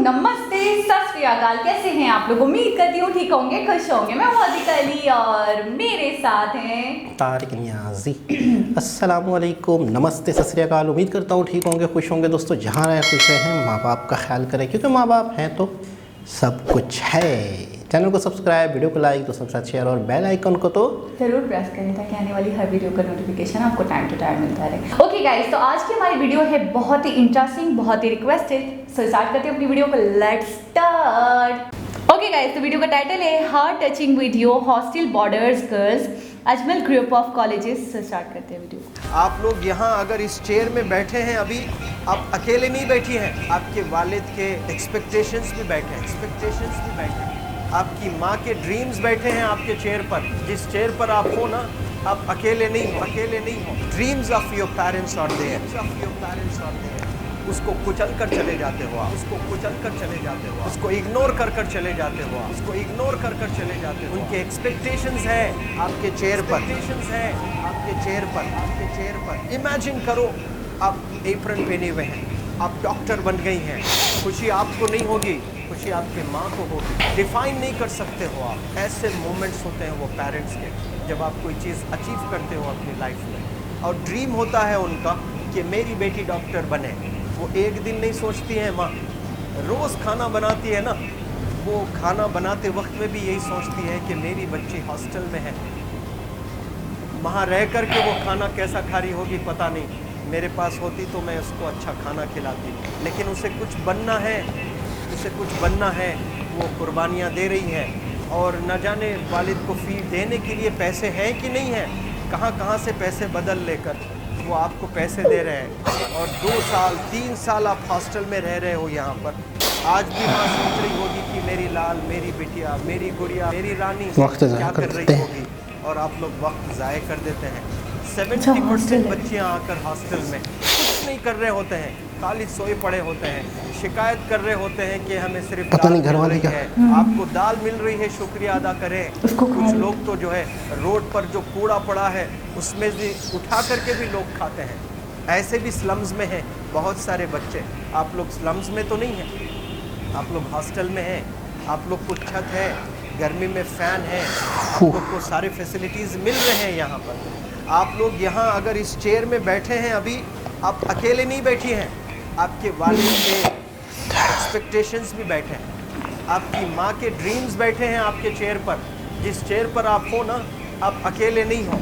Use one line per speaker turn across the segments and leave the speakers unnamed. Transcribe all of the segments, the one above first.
नमस्ते, सत श्री अकाल। कैसे हैं आप लोग? उम्मीद करती हूँ ठीक होंगे, खुश होंगे। मैं वादिका अली और मेरे साथ हैं
तारिक नियाजी। अस्सलामु अलैकुम, नमस्ते, सत श्री अकाल। उम्मीद करता हूँ ठीक होंगे, खुश होंगे। दोस्तों जहाँ रहें खुश रहें, माँ बाप का ख्याल करें, क्योंकि माँ बाप हैं तो सब कुछ है। चैनल को सब्सक्राइब, वीडियो को लाइक, दोस्तों के साथ शेयर और बेल आइकन को तो
जरूर प्रेस करें ताकि आने वाली हर वीडियो का नोटिफिकेशन आपको टाइम टू टाइम मिलता रहे। ओके गाइस, तो आज की हमारी वीडियो है बहुत ही इंटरेस्टिंग, बहुत ही रिक्वेस्टेड। सो स्टार्ट करते हैं अपनी वीडियो को। Let's start. ओके गाइस, तो वीडियो का टाइटल है heart touching video hostel borders girls Ajmal group of colleges. से स्टार्ट करते हैं वीडियो।
आप लोग यहाँ अगर इस चेयर में बैठे हैं अभी, आप अकेले नहीं बैठी हैं, आपके वालिद के एक्सपेक्टेशंस भी बैठे हैं, आपकी माँ के ड्रीम्स बैठे हैं आपके चेयर पर। जिस चेयर पर आप हो ना, आप अकेले नहीं हो। Dreams of your parents are there, उसको कुचल कर चले जाते हो आप, उसको इग्नोर कर चले जाते हो उनके एक्सपेक्टेशंस है आपके चेयर पर। इमेजिन करो, आप एप्रन पहने हुए हैं, आप डॉक्टर बन गई हैं। खुशी आपको नहीं होगी, खुशी आपके माँ को होगी। डिफाइन नहीं कर सकते हो आप। ऐसे मोमेंट्स होते हैं वो पेरेंट्स के, जब आप कोई चीज़ अचीव करते हो अपनी लाइफ में और ड्रीम होता है उनका कि मेरी बेटी डॉक्टर बने। वो एक दिन नहीं सोचती है माँ, रोज़ खाना बनाती है ना, वो खाना बनाते वक्त में भी यही सोचती है कि मेरी बच्ची हॉस्टल में है, वहाँ रह कर के वो खाना कैसा खा रही होगी पता नहीं। मेरे पास होती तो मैं उसको अच्छा खाना खिलाती, लेकिन उसे कुछ बनना है, वो कुर्बानियाँ दे रही है। और न जाने वालिद को फ़ी देने के लिए पैसे हैं कि नहीं हैं, कहाँ से पैसे बदल लेकर वो आपको पैसे दे रहे हैं। और 2 साल 3 साल आप हॉस्टल में रह रहे हो यहाँ पर। आज भी माँ सोच रही होगी कि मेरी लाल, मेरी बिटिया, मेरी गुड़िया, मेरी रानी क्या कर रही होगी, और आप लोग वक्त ज़ाय कर देते हैं। 70% बच्चियाँ आकर हॉस्टल में कुछ नहीं कर रहे होते हैं, खाली सोए पड़े होते हैं, शिकायत कर रहे होते हैं कि हमें सिर्फ
पता नहीं घर वाले क्या
है। आपको दाल मिल रही है, शुक्रिया अदा करें। कुछ लोग तो जो है रोड पर जो कूड़ा पड़ा है उसमें भी उठा करके भी लोग खाते हैं। ऐसे भी स्लम्स में हैं बहुत सारे बच्चे। आप लोग स्लम्स में तो नहीं हैं, आप लोग हॉस्टल में हैं, आप लोग को छत है, गर्मी में फ़ैन है, आप लोग को सारे फैसिलिटीज़ मिल रहे हैं यहाँ पर। आप लोग यहाँ अगर इस चेयर में बैठे हैं अभी, आप अकेले नहीं बैठी हैं, आपके वालिद के एक्सपेक्टेशंस भी बैठे हैं, आपकी माँ के ड्रीम्स बैठे हैं आपके चेयर पर। जिस चेयर पर आप हो ना, आप अकेले नहीं हो।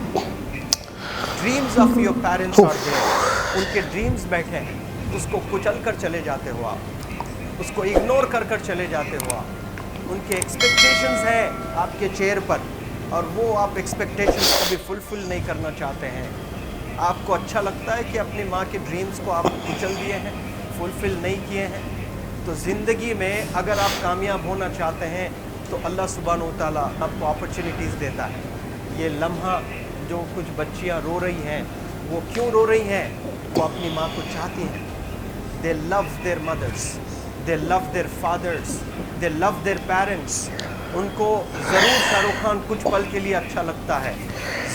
Dreams of your parents are there, उनके ड्रीम्स बैठे हैं, उसको कुचल कर चले जाते हो आप, उसको इग्नोर कर चले जाते हो आप। उनके एक्सपेक्टेशंस है आपके चेयर पर, और वो आप एक्सपेक्टेशंस कभी फुलफिल नहीं करना चाहते हैं। आपको अच्छा लगता है कि अपनी माँ के ड्रीम्स को आप कुचल दिए हैं, फुलफिल नहीं किए हैं। तो ज़िंदगी में अगर आप कामयाब होना चाहते हैं तो अल्लाह सुब्हानहू व तआला आपको अपॉर्चुनिटीज़ देता है। ये लम्हा जो कुछ बच्चियाँ रो रही हैं, वो क्यों रो रही हैं? वो अपनी माँ को चाहती हैं। They love their mothers, they love their fathers, they love their parents. उनको ज़रूर शाहरुख खान कुछ पल के लिए अच्छा लगता है,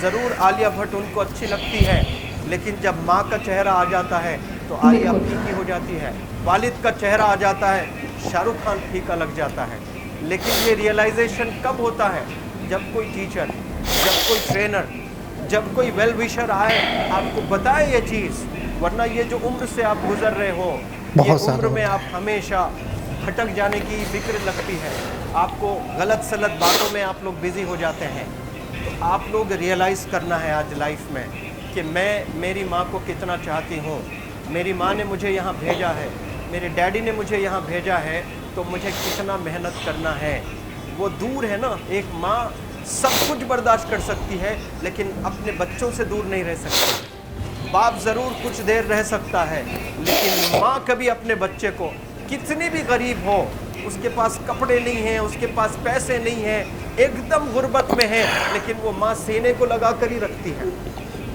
ज़रूर आलिया भट्ट उनको अच्छी लगती है, लेकिन जब माँ का चेहरा आ जाता है तो आलिया फीकी हो जाती है। वालिद का चेहरा आ जाता है, शाहरुख खान फीका लग जाता है। लेकिन ये रियलाइजेशन कब होता है? जब कोई टीचर, जब कोई ट्रेनर, जब कोई वेल विशर आए, आपको बताए ये चीज़। वरना ये जो उम्र से आप गुजर रहे हो, ये उम्र में आप हमेशा भटक जाने की फिक्र लगती है, आपको गलत सलत बातों में आप लोग बिज़ी हो जाते हैं। तो आप लोग रियलाइज़ करना है आज लाइफ में कि मैं मेरी माँ को कितना चाहती हूँ। मेरी माँ ने मुझे यहाँ भेजा है, मेरे डैडी ने मुझे यहाँ भेजा है, तो मुझे कितना मेहनत करना है। वो दूर है ना, एक माँ सब कुछ बर्दाश्त कर सकती है, लेकिन अपने बच्चों से दूर नहीं रह सकती। बाप ज़रूर कुछ देर रह सकता है, लेकिन माँ कभी अपने बच्चे को, कितनी भी गरीब हो, उसके पास कपड़े नहीं हैं, उसके पास पैसे नहीं हैं, एकदम गुर्बत में है, लेकिन वो माँ सीने को लगा कर ही रखती है।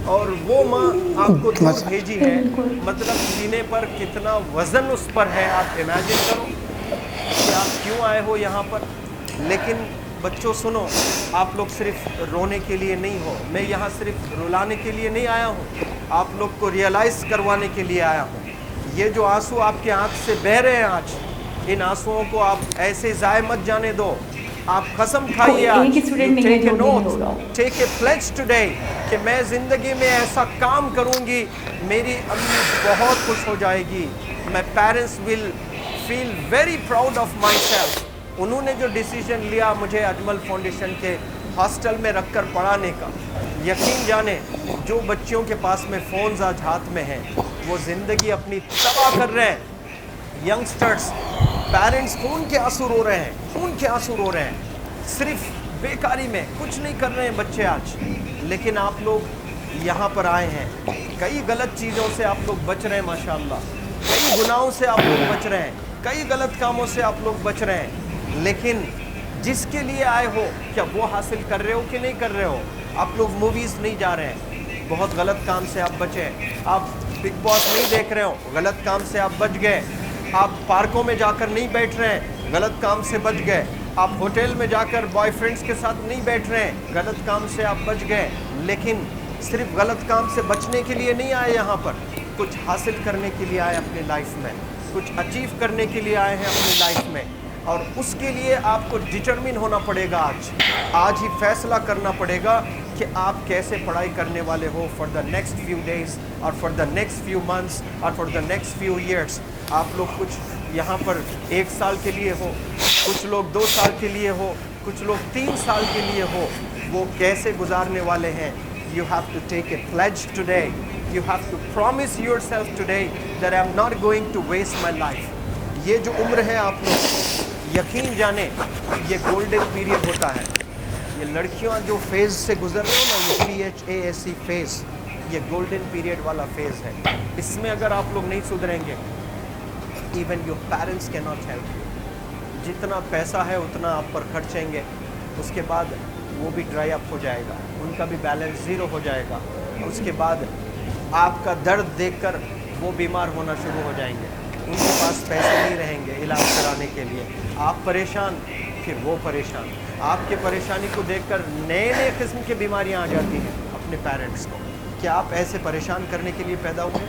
और वो माँ आपको दूर भेजी है, मतलब सीने पर कितना वज़न उस पर है। आप इमेजिन करो कि आप क्यों आए हो यहाँ पर। लेकिन बच्चों सुनो, आप लोग सिर्फ रोने के लिए नहीं हो, मैं यहाँ सिर्फ रुलाने के लिए नहीं आया हूँ, आप लोग को रियलाइज़ करवाने के लिए आया हूँ। ये जो आंसू आपके आँख से बह रहे हैं आज, इन आंसुओं को आप ऐसे ज़ाय मत जाने दो। आप कसम खाइए आज,
एक स्टूडेंट नहीं है जो नहीं होगा।
टेक ए प्लेज टुडे कि मैं ज़िंदगी में ऐसा काम करूंगी, मेरी अम्मी बहुत खुश हो जाएगी। My parents will feel very proud of my self. उन्होंने जो डिसीजन लिया मुझे अजमल फाउंडेशन के हॉस्टल में रखकर पढ़ाने का, यकीन जाने जो बच्चियों के पास में फ़ोन्स आज हाथ में हैं वो ज़िंदगी अपनी तबाह कर रहे हैं। यंगस्टर्स, पेरेंट्स खून के आंसू रो रहे हैं, खून के आंसू रो रहे हैं, सिर्फ बेकारी में कुछ नहीं कर रहे हैं बच्चे आज। लेकिन आप लोग यहाँ पर आए हैं, कई गलत चीज़ों से आप लोग बच रहे हैं माशाल्लाह, कई गुनाहों से आप लोग बच रहे हैं, कई गलत कामों से आप लोग बच रहे हैं। लेकिन जिसके लिए आए हो क्या वो हासिल कर रहे हो कि नहीं कर रहे हो? आप लोग मूवीज़ नहीं जा रहे हैं, बहुत गलत काम से आप बचे। आप बिग बॉस नहीं देख रहे हो, गलत काम से आप बच गए। आप पार्कों में जाकर नहीं बैठ रहे हैं, गलत काम से बच गए। आप होटल में जाकर बॉयफ्रेंड्स के साथ नहीं बैठ रहे हैं, गलत काम से आप बच गए। लेकिन सिर्फ गलत काम से बचने के लिए नहीं आए यहाँ पर, कुछ हासिल करने के लिए आए अपनी लाइफ में, कुछ अचीव करने के लिए आए हैं अपनी लाइफ में। और उसके लिए आपको डिटरमिन होना पड़ेगा। आज ही फैसला करना पड़ेगा कि आप कैसे पढ़ाई करने वाले हो for the next few days और for the next few months और for the next few years. आप लोग कुछ यहाँ पर 1 साल के लिए हो, कुछ लोग 2 साल के लिए हो, कुछ लोग 3 साल के लिए हो, वो कैसे गुजारने वाले हैं? You have to take a pledge today. You have to promise yourself today that I am not going to waste my life. ये जो उम्र है आप लोग, यकीन जाने ये गोल्डन पीरियड होता है। ये लड़कियां जो फेज़ से गुजर रहे हो ना, ये PHASE फेज़, ये गोल्डन पीरियड वाला फेज़ है। इसमें अगर आप लोग नहीं सुधरेंगे, even your parents can not help you. जितना पैसा है उतना आप पर खर्चेंगे, उसके बाद वो भी ड्राई अप हो जाएगा, उनका भी बैलेंस ज़ीरो हो जाएगा। उसके बाद आपका दर्द देखकर वो बीमार होना शुरू हो जाएंगे, उनके पास पैसे नहीं रहेंगे इलाज कराने के लिए। आप परेशान, फिर वो परेशान। आपके परेशानी को देखकर नए नए किस्म की बीमारियां आ जाती हैं अपने पेरेंट्स को। क्या आप ऐसे परेशान करने के लिए पैदा हुए?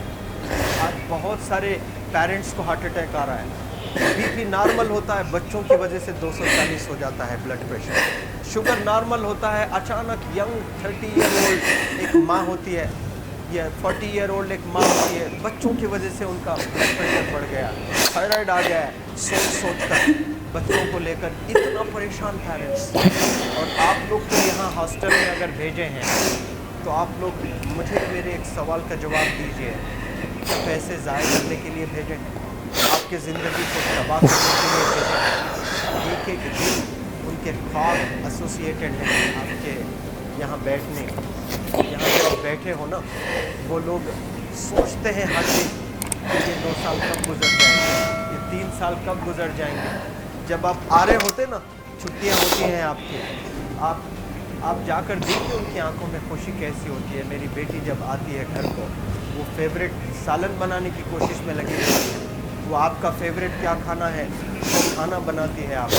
आज बहुत सारे पेरेंट्स को हार्ट अटैक आ रहा है, बीपी नॉर्मल होता है, बच्चों की वजह से 240 हो जाता है ब्लड प्रेशर। शुगर नॉर्मल होता है, अचानक यंग 30 ईयर ओल्ड एक माँ होती है या 40 ईयर ओल्ड एक माँ होती है, बच्चों की वजह से उनका ब्लड प्रेशर बढ़ गया, थायराइड आ गया है। सोच कर बच्चों को लेकर इतना परेशान पेरेंट्स। और आप लोग को यहाँ हॉस्टल में अगर भेजे हैं तो आप लोग मुझे मेरे एक सवाल का जवाब दीजिए, पैसे ज़ाया करने के लिए भेजे हैं? आपके ज़िंदगी को तबाह करने के लिए भेजे हैं? एक एक दिन उनके ख्वाब एसोसिएटेड हैं आपके यहाँ बैठने। यहाँ जब आप बैठे हो ना, वो लोग सोचते हैं हर दिन कि ये 2 साल कब गुजर जाएंगे, ये 3 साल कब गुजर जाएंगे। जब आप आ रहे होते ना, छुट्टियाँ होती हैं आपकी, आप जाकर देखिए उनकी आंखों में खुशी कैसी होती है। मेरी बेटी जब आती है घर को, वो फेवरेट सालन बनाने की कोशिश में लगी रहती है। वो आपका फेवरेट क्या खाना है वो खाना बनाती है आप।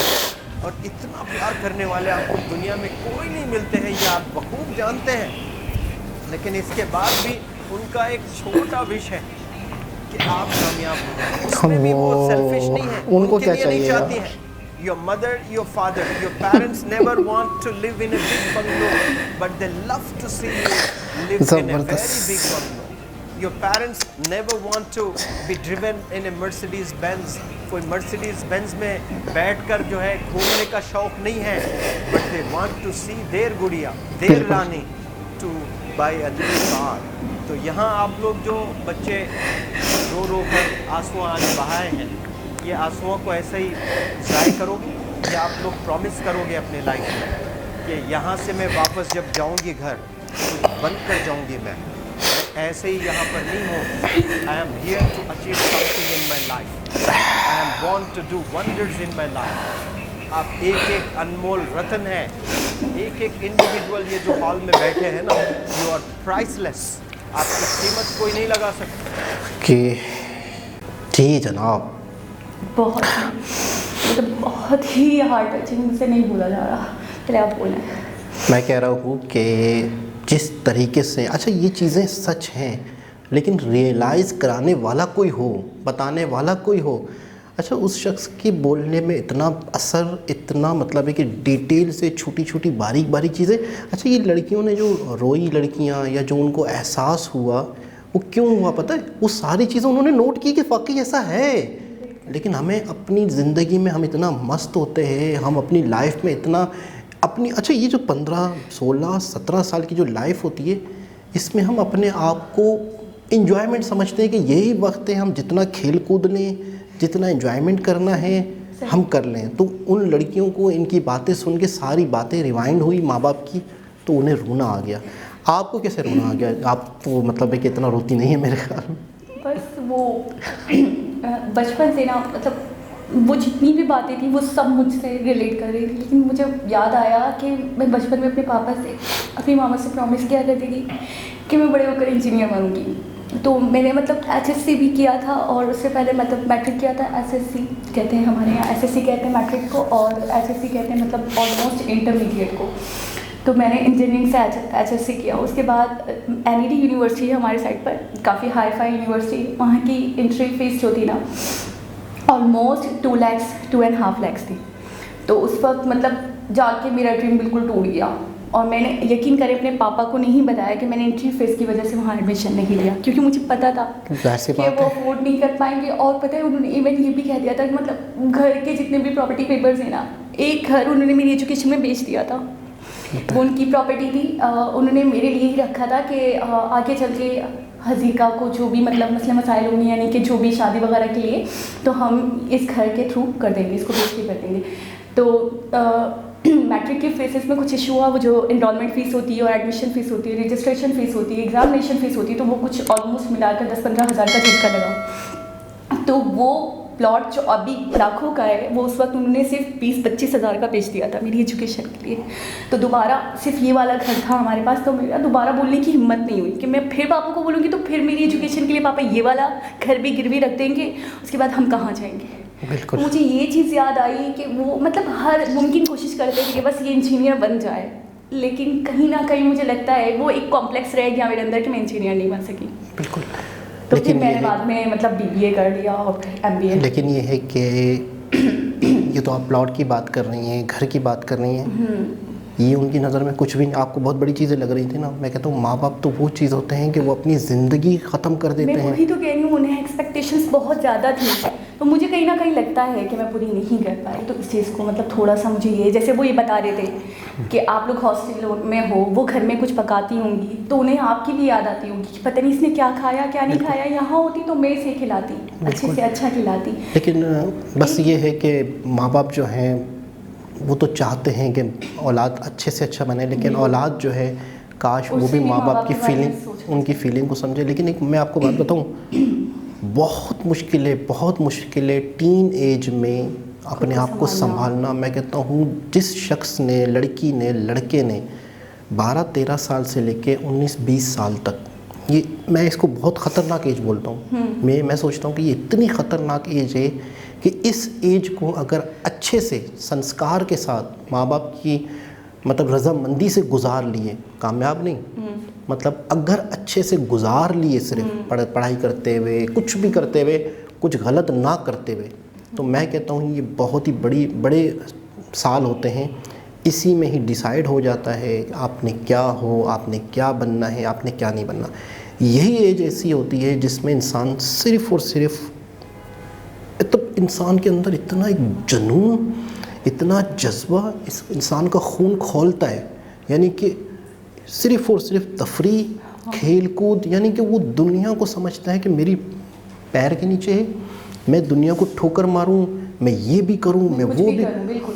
और इतना प्यार करने वाले आपको दुनिया में कोई नहीं मिलते हैं, ये आप बखूब जानते हैं। लेकिन इसके बाद भी उनका एक छोटा विश है कि आप कामयाब हो जाएं। उसमें भी वो सेल्फिश नहीं है,
उनको क्या
लिए नहीं चाहती हैं। Your mother, your father, your parents never want to live in a big bungalow, but they love to see you live in a very big bungalow. Your parents never want to be driven in a Mercedes Benz. कोई Mercedes Benz में बैठकर जो है घूमने का शौक नहीं है, but they want to see their गुड़िया, their Rani to buy a new car. तो यहाँ आप लोग जो बच्चे रो रो कर आंसू आज बहाए हैं, ये आंसुओं को ऐसे ही ज़ाय करोगे या आप लोग प्रॉमिस करोगे अपने लाइफ में कि यहाँ से मैं वापस जब जाऊँगी घर तो बंद कर जाऊँगी मैं ऐसे ही यहाँ पर नहीं हूँ। I am here to achieve something in my life, I am born to do wonders in my life. आप एक एक अनमोल रत्न है, एक एक इंडिविजुअल ये जो हॉल में बैठे हैं ना, यू आर प्राइसलेस। आपकी कीमत कोई नहीं लगा सकता।
कि जी जनाब,
बहुत मतलब बहुत ही हार्ट टचिंग से नहीं भूला जा रहा। चलिए आप बोलें।
मैं कह रहा हूँ कि जिस तरीके से, अच्छा ये चीज़ें सच हैं लेकिन रियलाइज़ कराने वाला कोई हो, बताने वाला कोई हो। अच्छा, उस शख्स के बोलने में इतना असर, इतना मतलब है कि डिटेल से छोटी छोटी बारीक बारीक चीज़ें। अच्छा, ये लड़कियों ने जो रोई लड़कियां या जो उनको एहसास हुआ, वो क्यों हुआ पता है? वो सारी चीज़ें उन्होंने नोट की कि वाकई ऐसा है। लेकिन हमें अपनी ज़िंदगी में हम इतना मस्त होते हैं, हम अपनी लाइफ में इतना अपनी, अच्छा ये जो 15, 16, 17 साल की जो लाइफ होती है, इसमें हम अपने आप को इन्जॉयमेंट समझते हैं कि यही वक्त है, हम जितना खेल कूद लें, जितना इन्जॉयमेंट करना है हम कर लें। तो उन लड़कियों को इनकी बातें सुन के सारी बातें रिवाइंड हुई माँ बाप की, तो उन्हें रोना आ गया। आपको कैसे रोना आ गया? आप तो मतलब है कि इतना रोती नहीं है मेरे ख्याल में।
बस वो बचपन से ना, मतलब वो जितनी भी बातें थी वो सब मुझसे रिलेट कर रही थी। लेकिन मुझे याद आया कि मैं बचपन में अपने पापा से, अपनी मामा से प्रॉमिस किया करती थी कि मैं बड़े होकर इंजीनियर बनूँगी। तो मैंने मतलब HSC भी किया था, और उससे पहले मतलब मैट्रिक किया था। SSC कहते हैं हमारे यहाँ, SSC कहते हैं मैट्रिक को, और HSC कहते हैं मतलब ऑलमोस्ट इंटरमीडिएट को। तो मैंने इंजीनियरिंग से HSC किया। उसके बाद NED यूनिवर्सिटी है हमारे साइड पर, काफ़ी हाई फाई यूनिवर्सिटी। वहाँ की एंट्री फीस जो थी ना ऑलमोस्ट 2.5 लाख थी। तो उस वक्त मतलब जाके मेरा ड्रीम बिल्कुल टूट गया, और मैंने यकीन करें अपने पापा को नहीं बताया कि मैंने एंट्री फीस की वजह से वहाँ एडमिशन नहीं लिया, क्योंकि मुझे पता था कि वो अफोर्ड नहीं कर पाएंगे। और पता है उन्होंने इवन ये भी कह दिया था कि मतलब घर के जितने भी प्रॉपर्टी पेपर्स हैं ना, एक घर उन्होंने मेरी एजुकेशन में बेच दिया था। वो उनकी प्रॉपर्टी थी, उन्होंने मेरे लिए ही रखा था कि आगे चल के हज़ीका को जो भी मतलब मसले मसाइल होंगे, यानी कि जो भी शादी वगैरह के लिए, तो हम इस घर के थ्रू कर देंगे, इसको बेच के कर देंगे। तो मैट्रिक के फेसेस में कुछ इशू हुआ। वो जो इनरोलमेंट फ़ीस होती है और एडमिशन फ़ीस होती है, रजिस्ट्रेशन फ़ीस होती है, एग्जामिनेशन फ़ीस होती है, तो वो कुछ ऑलमोस्ट मिलाकर 10-15 हज़ार का झटका लगा। तो वो प्लॉट जो अभी लाखों का है, वो उस वक्त उन्होंने सिर्फ 20-25 हज़ार का बेच दिया था मेरी एजुकेशन के लिए। तो दोबारा सिर्फ ये वाला घर था हमारे पास, तो मेरा दोबारा बोलने की हिम्मत नहीं हुई कि मैं फिर पापा को बोलूँगी तो फिर मेरी एजुकेशन के लिए पापा ये वाला घर भी गिरवी रख देंगे, उसके बाद हम कहाँ जाएंगे।
बिल्कुल।
मुझे ये चीज़ याद आई कि वो मतलब हर मुमकिन कोशिश करते थे कि बस ये इंजीनियर बन जाए, लेकिन कहीं ना कहीं मुझे लगता है वो एक कॉम्प्लेक्स रह गया मेरे अंदर कि मैं इंजीनियर नहीं बन सकी।
बिल्कुल।
तो फिर मैंने बाद में मतलब BBA कर लिया और MBA।
लेकिन ये है कि ये तो आप प्लॉट की बात कर रही हैं, घर की बात कर रही हैं, ये उनकी नज़र में कुछ भी नहीं, आपको बहुत बड़ी चीज़ें लग रही थी ना। मैं कहता हूँ माँ बाप तो वो चीज़ होते हैं कि वो अपनी ज़िंदगी ख़त्म कर देते हैं।
मैं वही तो कह रही हूँ, उन्हें एक्सपेक्टेशंस बहुत ज़्यादा थी, तो मुझे कहीं ना कहीं लगता है कि मैं पूरी नहीं कर पाई। तो इस चीज़ को मतलब थोड़ा सा मुझे ये, जैसे वो ये बता रहे थे कि आप लोग हॉस्टल में हो, वो घर में कुछ पकाती होंगी, तो उन्हें आपकी भी याद आती होगी कि पता नहीं इसने क्या खाया क्या नहीं खाया। यहाँ होती तो मैं इसे खिलाती, अच्छे से अच्छा खिलाती।
लेकिन बस ये है कि माँ बाप जो हैं वो तो चाहते हैं कि औलाद अच्छे से अच्छा बने, लेकिन औलाद जो है काश वो भी माँ बाप की उनकी फीलिंग को समझे। लेकिन एक मैं आपको बात बताऊँ, बहुत मुश्किलें टीन एज में अपने आप को संभालना। मैं कहता हूँ जिस शख्स ने, लड़की ने, लड़के ने 12-13 साल से लेके 19-20 साल तक, ये मैं इसको बहुत ख़तरनाक एज बोलता हूँ। मैं सोचता हूँ कि ये इतनी ख़तरनाक एज है कि इस एज को अगर अच्छे से संस्कार के साथ माँ बाप की मतलब रज़ामंदी से गुजार लिए, कामयाब नहीं, मतलब अगर अच्छे से गुजार लिए, सिर्फ पढ़ाई करते हुए, कुछ भी करते हुए, कुछ गलत ना करते हुए, तो मैं कहता हूँ ये बहुत ही बड़े साल होते हैं। इसी में ही डिसाइड हो जाता है आपने क्या हो, आपने क्या बनना है, आपने क्या नहीं बनना। यही एज ऐसी होती है जिसमें इंसान सिर्फ़ और सिर्फ, तो इंसान के अंदर इतना एक जुनून, इतना जज्बा इस इंसान का खून खोलता है, यानी कि सिर्फ़ और सिर्फ तफरी, खेल कूद, यानी कि वो दुनिया को समझता है कि मेरी पैर के नीचे है, मैं दुनिया को ठोकर मारूं, मैं ये भी करूं, मैं वो भी।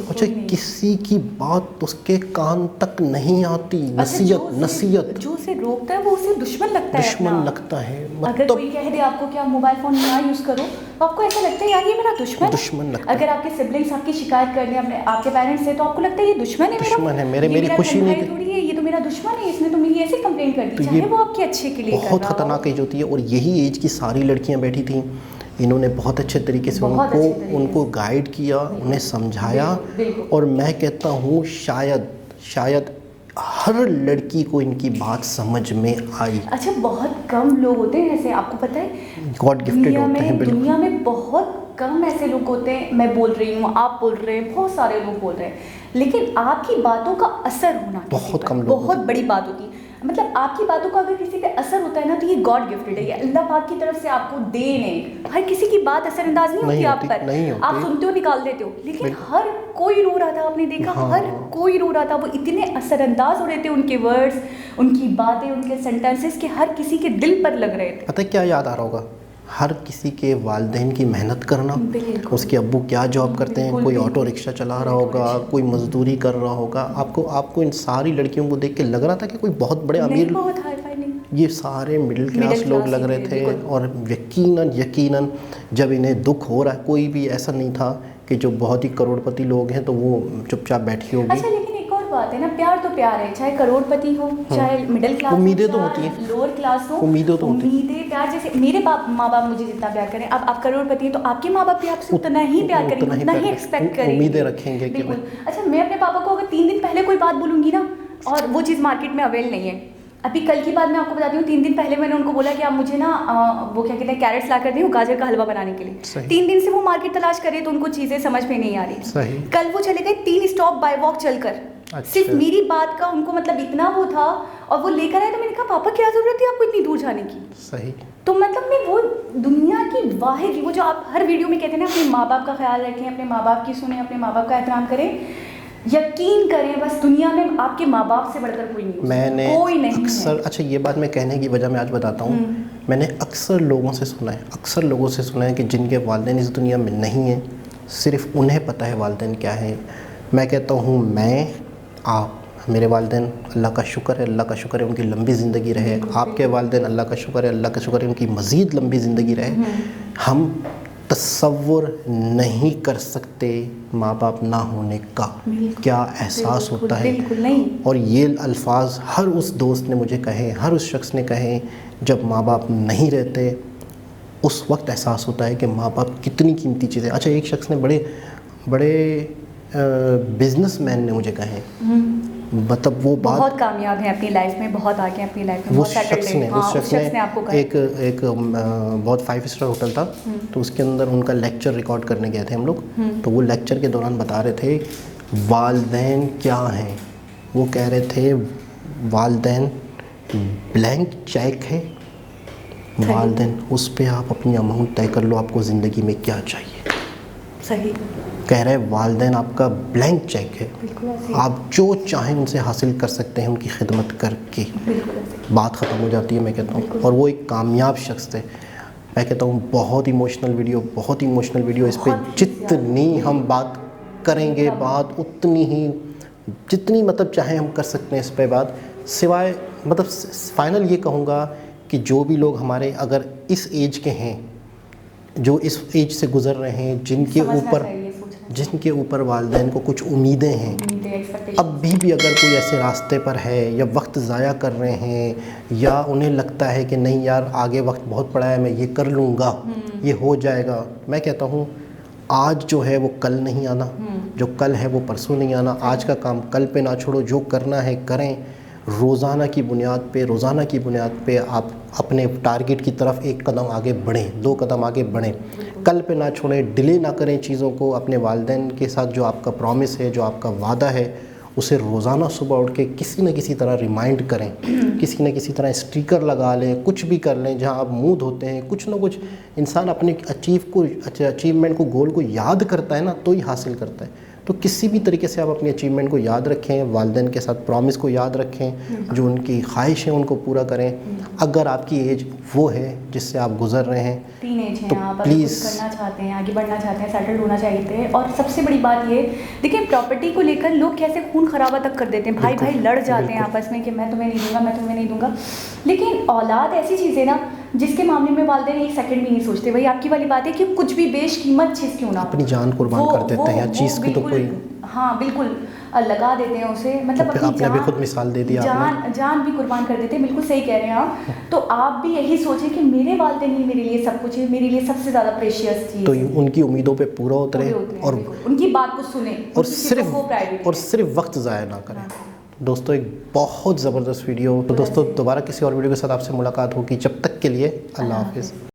अच्छा, किसी की बात उसके कान तक नहीं आती। नसीहत
जो उसे रोकता है वो उसे दुश्मन लगता है। अगर कोई कह दे आपको कि आप मोबाइल फ़ोन ना यूज़ करो, तो आपको ऐसा लगता है यार ये मेरा दुश्मन लगता है। अगर आपके सिबलिंग्स आपकी शिकायत कर रहे हैं आपके पेरेंट्स से, तो आपको लगता है ये दुश्मन है, मेरी खुशी नहीं थोड़ी है, ये तो मेरा दुश्मन है, इसने तो मेरी ऐसी कंप्लेंट कर दी, चाहे वो आपके अच्छे के लिए। बहुत
ख़तरनाक एज होती है, और यही एज की सारी लड़कियाँ बैठी थी। इन्होंने बहुत अच्छे तरीके से उनको गाइड किया, उन्हें समझाया, और मैं कहता हूँ शायद हर लड़की को इनकी बात समझ में आई।
अच्छा, बहुत कम लोग होते हैं ऐसे, आपको पता है,
गॉड गिफ्टेड होते हैं।
दुनिया में बहुत कम ऐसे लोग होते हैं, मैं बोल रही हूँ, आप बोल रहे हैं, बहुत सारे लोग बोल रहे हैं, लेकिन आपकी बातों का असर होना किसी
बहुत
पर
कम लोग
बहुत बड़ी बात होती है। मतलब आपकी बातों का अगर किसी पे असर होता है ना, तो ये गॉड गिफ्टेड है, ये अल्लाह पाक की तरफ से आपको देन है। हर किसी की बात असरअंदाज नहीं होती आप पर,
नहीं होती।
आप सुनते हो, निकाल देते हो, लेकिन हर कोई रो रहा था, आपने देखा,
हाँ।
हर कोई रो रहा था। वो इतने असरअंदाज हो रहे थे, उनके वर्ड्स, उनकी बातें, उनके सेंटेंसेस के हर किसी के दिल पर लग रहे थे।
पता है क्या याद आ रहा होगा? हर किसी के वालिदैन की मेहनत करना,
बिल्कुल।
उसके अब्बू क्या जॉब करते हैं,
बिल्कुल,
कोई
बिल्कुल।
ऑटो रिक्शा चला रहा होगा, कोई मजदूरी कर रहा होगा। आपको इन सारी लड़कियों को देख के लग रहा था कि कोई बहुत बड़े
नहीं,
अमीर,
बहुत हाई फाई नहीं,
ये सारे मिडिल क्लास लोग लग रहे थे।
बिल्कुल।
और यकीनन जब इन्हें दुख हो रहा है, कोई भी ऐसा नहीं था कि जो बहुत ही करोड़पति लोग हैं तो वो चुपचाप बैठी होगी।
अच्छा, लेकिन एक और बात है ना, प्यार तो प्यार है, चाहे करोड़पति हो, चाहे मिडिल क्लास,
उम्मीदें तो होती हैं,
लोअर क्लास हो,
उम्मीदें तो होती हैं।
उम्मीदें, प्यार, जैसे मेरे माँ बाप मुझे जितना प्यार करें, अब आप करोड़पति हैं तो आपके माँ बाप भी आपसे उतना ही प्यार करेंगे, उतना ही एक्सपेक्ट करेंगे,
उम्मीदें रखेंगे कि
बिल्कुल। अच्छा, मैं अपने पापा को अगर 3 दिन पहले कोई बात बोलूँगी ना, और वो चीज़ मार्केट में अवेल नहीं है, अभी कल की बात मैं आपको बताती हूँ, 3 दिन पहले मैंने उनको बोला कि आप मुझे ना वो क्या कहते हैं, कैरेट्स ला कर दें गाजर का हलवा बनाने के लिए। 3 दिन से वो मार्केट तलाश करे तो उनको चीज़ें समझ में नहीं आ रही।
सही।
कल वो चले गए 3 स्टॉप बाय वॉक चलकर,
अच्छा।
सिर्फ मेरी बात का उनको मतलब इतना वो था, और वो लेकर आए तो मैंने कहा पापा क्या जरूरत थी आपको इतनी दूर जाने की।
सही।
तो मतलब मैं वो दुनिया की वाहिद, वो जो आप हर वीडियो में कहते हैं ना, अपने माँ बाप का ख्याल रखें, अपने माँ बाप की सुने, अपने माँ बाप का एहतराम करें, यकीन करें बस दुनिया में आपके माँ बाप से बढ़कर कोई नहीं,
मैंने
कोई नहीं
अक्सर,
है।
अच्छा ये बात मैं कहने की वजह मैं आज बताता हूँ। मैंने अक्सर लोगों से सुना है कि जिनके वालिदैन इस दुनिया में नहीं हैं, सिर्फ उन्हें पता है वालिदैन क्या है। मैं कहता हूँ, आप, मेरे वालिदैन, अल्लाह का शुक्र है उनकी लंबी ज़िंदगी रहे। आपके वालिदैन, अल्लाह का शुक्र है उनकी मज़ीद लंबी ज़िंदगी रहे। हम तसव्वुर नहीं कर सकते माँ बाप ना होने का क्या एहसास होता है।
बिल्कुल नहीं।
और ये अल्फाज हर उस दोस्त ने मुझे कहे, हर उस शख्स ने कहे, जब माँ बाप नहीं रहते उस वक्त एहसास होता है कि माँ बाप कितनी कीमती चीज़ है। अच्छा, एक शख्स ने बड़े बिजनेसमैन ने मुझे कहे, मतलब वो बात,
बहुत कामयाब है अपनी लाइफ में, बहुत आगे अपनी लाइफ में,
वो
बहुत सेटल्ड है।
उस शख्स ने
आपको कहा
एक बहुत 5 स्टार होटल था, तो उसके अंदर उनका लेक्चर रिकॉर्ड करने गए थे हम लोग। तो वो लेक्चर के दौरान बता रहे थे वालिदैन क्या हैं। वो कह रहे थे वालिदैन ब्लैंक चेक है, वालिदैन उस पे आप अपनी अमाउंट तय कर लो, आपको ज़िंदगी में क्या चाहिए।
सही
कह रहे हैं वालिदैन आपका ब्लैंक चेक है,
बिल्कुल ऐसे।
आप जो चाहें उनसे हासिल कर सकते हैं उनकी खिदमत करके।
बिल्कुल ऐसे।
बात ख़त्म हो जाती है, मैं कहता हूँ। और वो एक कामयाब शख्स थे। मैं कहता हूँ बहुत इमोशनल वीडियो। इस पर जितनी हम बात करेंगे, बात उतनी ही, जितनी मतलब चाहे हम कर सकते हैं इस पर बात। सिवाय मतलब फाइनल ये कहूँगा कि जो भी लोग हमारे अगर इस एज के हैं, जो इस एज से गुज़र रहे हैं, जिनके ऊपर वालिदैन को कुछ उम्मीदें हैं, अभी भी अगर कोई ऐसे रास्ते पर है या वक्त ज़ाया कर रहे हैं, या उन्हें लगता है कि नहीं यार आगे वक्त बहुत पड़ा है, मैं ये कर लूँगा, ये हो जाएगा, मैं कहता हूँ आज जो है वो कल नहीं आना, जो कल है वो परसों नहीं आना। आज का काम कल पे ना छोड़ो, जो करना है करें। रोज़ाना की बुनियाद पे आप अपने टारगेट की तरफ 1 कदम आगे बढ़ें, 2 कदम आगे बढ़ें। कल पे ना छोड़ें, डिले ना करें चीज़ों को। अपने वालिदैन के साथ जो आपका प्रॉमिस है, जो आपका वादा है, उसे रोज़ाना सुबह उठ के किसी न किसी तरह रिमाइंड करें, किसी न किसी तरह स्टिकर लगा लें, कुछ भी कर लें। जहाँ आप मूड होते हैं, कुछ ना कुछ इंसान अपने अचीवमेंट को, गोल को याद करता है ना, तो ही हासिल करता है। तो किसी भी तरीके से आप अपनी अचीवमेंट को याद रखें, वालिदैन के साथ प्रॉमिस को याद रखें, जो उनकी ख्वाहिश है उनको पूरा करें। अगर आपकी एज वो है जिससे आप गुजर रहे हैं,
टीनेज हैं,
तो
आप
प्लीज़
करना चाहते हैं, आगे बढ़ना चाहते हैं, सेटल्ड होना चाहिए। और सबसे बड़ी बात ये, देखिए प्रॉपर्टी को लेकर लोग कैसे खून खराबा तक कर देते हैं, भाई लड़ जाते हैं आपस में कि मैं तुम्हें नहीं दूंगा। लेकिन औलाद ऐसी चीज़ है ना जिसके मामले में वालिदैन 1 सेकंड भी नहीं सोचते। वही आपकी वाली बात है कि कुछ भी बेशकीमत चीज़ क्यों ना,
अपनी जान कुर्बान कर देते हैं, चीज़ की तो कोई,
हाँ बिल्कुल लगा देते हैं उसे, मतलब
तो आपने भी खुद मिसाल दे दी,
जान भी कुर्बान कर देते हैं। बिल्कुल सही कह रहे हैं आप। तो आप भी यही सोचें कि मेरे वालिदैन ही मेरे लिए सब कुछ है, मेरे लिए सबसे ज़्यादा प्रेशियस चीज़, तो
उनकी उम्मीदों पे पूरा उतरे और
उनकी बात को सुने,
और सिर्फ वक्त ज़ाया ना करें। दोस्तों एक बहुत ज़बरदस्त वीडियो। तो दोस्तों दोबारा किसी और वीडियो के साथ आपसे मुलाकात होगी। जब तक के लिए अल्लाह हाफिज़।